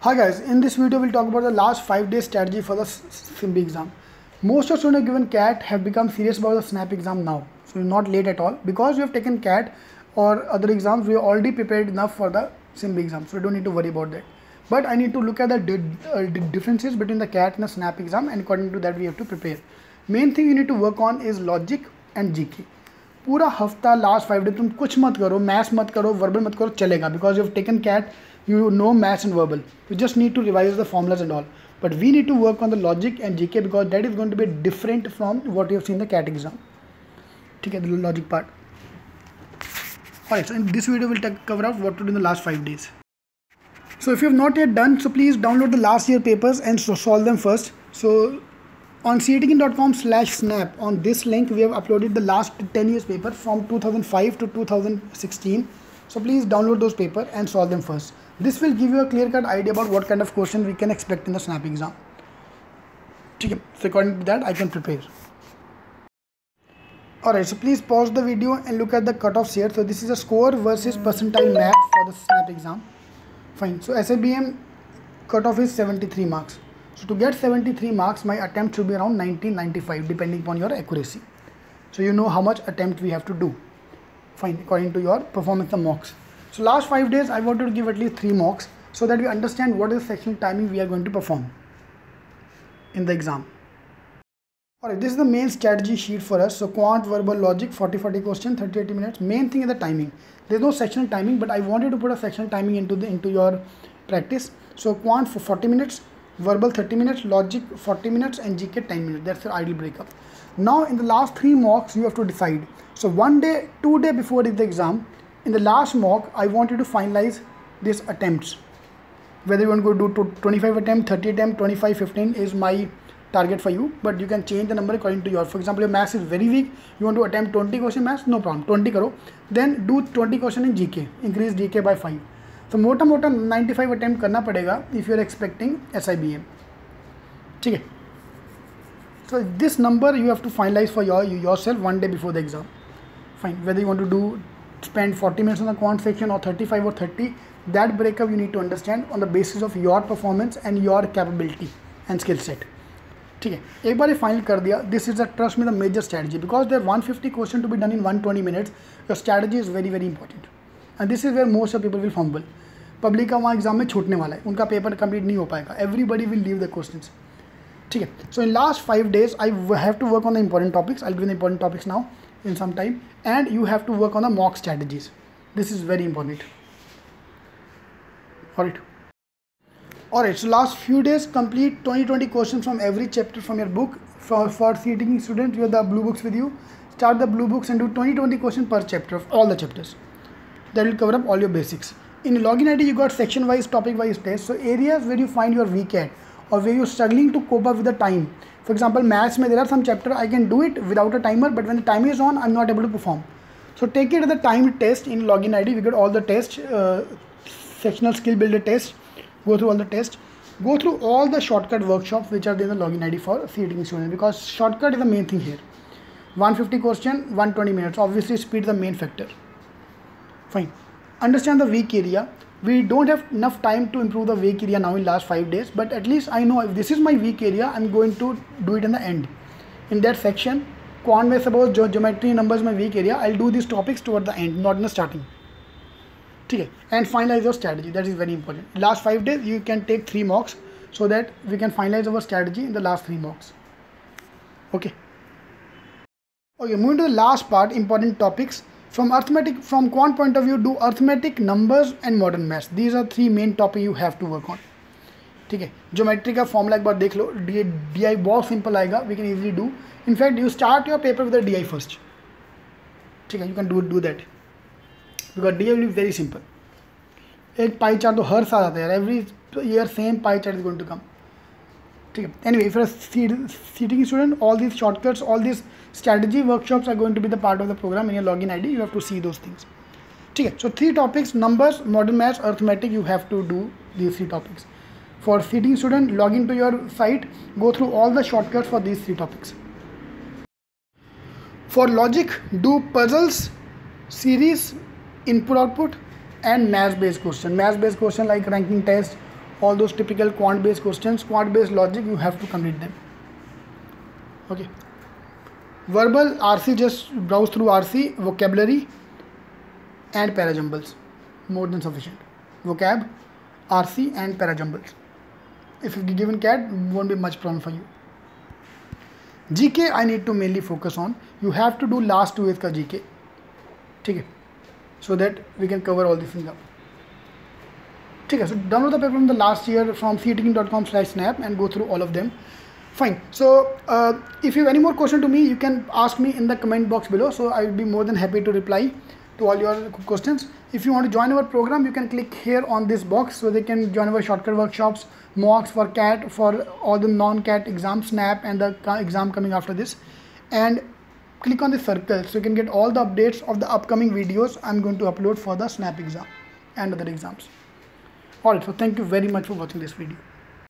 Hi guys, in this video we'll talk about the last 5 days strategy for the SIMB exam. Most of students given CAT have become serious about the SNAP exam now. So you're not late at all. Because you have taken CAT or other exams, we are already prepared enough for the SIMB exam. So you don't need to worry about that. But I need to look at the differences between the CAT and the SNAP exam, and according to that we have to prepare. Main thing you need to work on is logic and GK. पूरा हफ्ता last 5 day तुम कुछ मत करो, maths मत करो, verbal मत करो, चलेगा. Because you have taken CAT, you know maths and verbal. You just need to revise the formulas and all. But we need to work on the logic and GK because that is going to be different from what you have seen in the CAT exam. Okay, the logic part. Alright, so in this video we'll cover out what to do in the last 5 days. So if you have not yet done, so please download the last year papers and solve them first. So on cetking.com/snap, on this link we have uploaded the last 10 years paper from 2005 to 2016. So please download those papers and solve them first. This will give you a clear-cut idea about what kind of question we can expect in the SNAP exam. Okay, so according to that I can prepare. Alright, so please pause the video and look at the cutoffs here. So this is a score versus percentile math for the SNAP exam. Fine. So SIBM cutoff is 73 marks. So to get 73 marks, my attempt should be around 90-95 depending upon your accuracy. So you know how much attempt we have to do. Fine, according to your performance the mocks. So last 5 days I wanted to give at least 3 mocks so that we understand what is the sectional timing we are going to perform in the exam. Alright, this is the main strategy sheet for us. So quant, verbal, logic, 40-40 question, 30-80 minutes. Main thing is the timing. There is no sectional timing, but I wanted to put a sectional timing into your practice. So quant for 40 minutes, verbal 30 minutes, logic 40 minutes, and GK 10 minutes. That's the ideal breakup. Now in the last 3 mocks you have to decide. So 1 day, 2 days before the exam, in the last mock, I want you to finalize these attempts. Whether you want to go do 25 attempt, 30 attempt, 25, 15 is my target for you. But you can change the number according to your. For example, your maths is very weak. You want to attempt 20 question maths, no problem. 20 karo. Then do 20 question in GK. Increase GK by 5. So mota 95 attempt karna padega if you are expecting SIBM. Okay. So this number you have to finalize for yourself 1 day before the exam. Fine. Whether you want to spend 40 minutes on the quant section or 35 or 30, that breakup you need to understand on the basis of your performance and your capability and skill set. Okay, एक बार final कर दिया. This is a, trust me, the major strategy because there are 150 questions to be done in 120 minutes. Your strategy is very important, and this is where most of people will fumble. Public का वहाँ exam में छूटने वाला है, उनका paper complete नहीं हो पाएगा. Everybody will leave the questions. ठीक है. So in last 5 days I have to work on the important topics. I'll give the important topics now in some time, and you have to work on the mock strategies. This is very important. Alright, so last few days complete 20 questions from every chapter from your book. For seating students, you have the blue books with you. Start the blue books and do 20 questions per chapter of all the chapters. That will cover up all your basics. In login ID you got section wise, topic wise tests. So areas where you find your weak at or where you're struggling to cope up with the time. For example, maths mein there are some chapter I can do it without a timer, but when the timer is on I'm not able to perform. So take it as a timed test in login ID. We got all the tests, sectional skill builder test. Go through all the tests. Go through all the shortcut workshops which are there in the login ID for seating students, because shortcut is the main thing here. 150 question, 120 minutes. Obviously speed is the main factor. Fine. Understand the weak area. We don't have enough time to improve the weak area now in last 5 days, but at least I know if this is my weak area, I'm going to do it in the end. In that section, quant mein suppose geometry numbers my weak area, I'll do these topics toward the end, not in the starting. Okay. And finalize your strategy. That is very important. Last 5 days you can take 3 mocks so that we can finalize our strategy in the last 3 mocks. Okay. Okay, moving to the last part, important topics. From quant point of view, do arithmetic, numbers and modern maths. These are 3 main topics you have to work on. Okay. Geometry का formula एक बार देख लो. DI बहुत simple आएगा. We can easily do. In fact, you start your paper with the DI first. Okay, you can do that. Because DI will be very simple. एक pie chart तो हर साल आता है. Every year same pie chart is going to come. Anyway, if you're a seating student, all these shortcuts, all these strategy workshops are going to be the part of the program in your login ID. You have to see those things. So 3 topics: numbers, modern maths, arithmetic. You have to do these 3 topics. For seating student, log into your site, go through all the shortcuts for these 3 topics. For logic, do puzzles, series, input output, and math based question like ranking test all those typical quant based questions, quant based logic, you have to complete them. Okay. Verbal, RC, just browse through RC, vocabulary and parajumbles, more than sufficient. Vocab, RC and parajumbles. If you given CAT, won't be much problem for you. GK I need to mainly focus on. You have to do last 2 years ka GK. Okay. So that we can cover all these things up. Okay, so download the paper from the last year from cteaching.com/snap and go through all of them. Fine. So if you have any more question to me, you can ask me in the comment box below. So I will be more than happy to reply to all your questions. If you want to join our program, you can click here on this box, so they can join our shortcut workshops, mocks for CAT, for all the non-CAT exam, SNAP and the exam coming after this, and click on the circle so you can get all the updates of the upcoming videos I'm going to upload for the SNAP exam and other exams. Alright, so thank you very much for watching this video.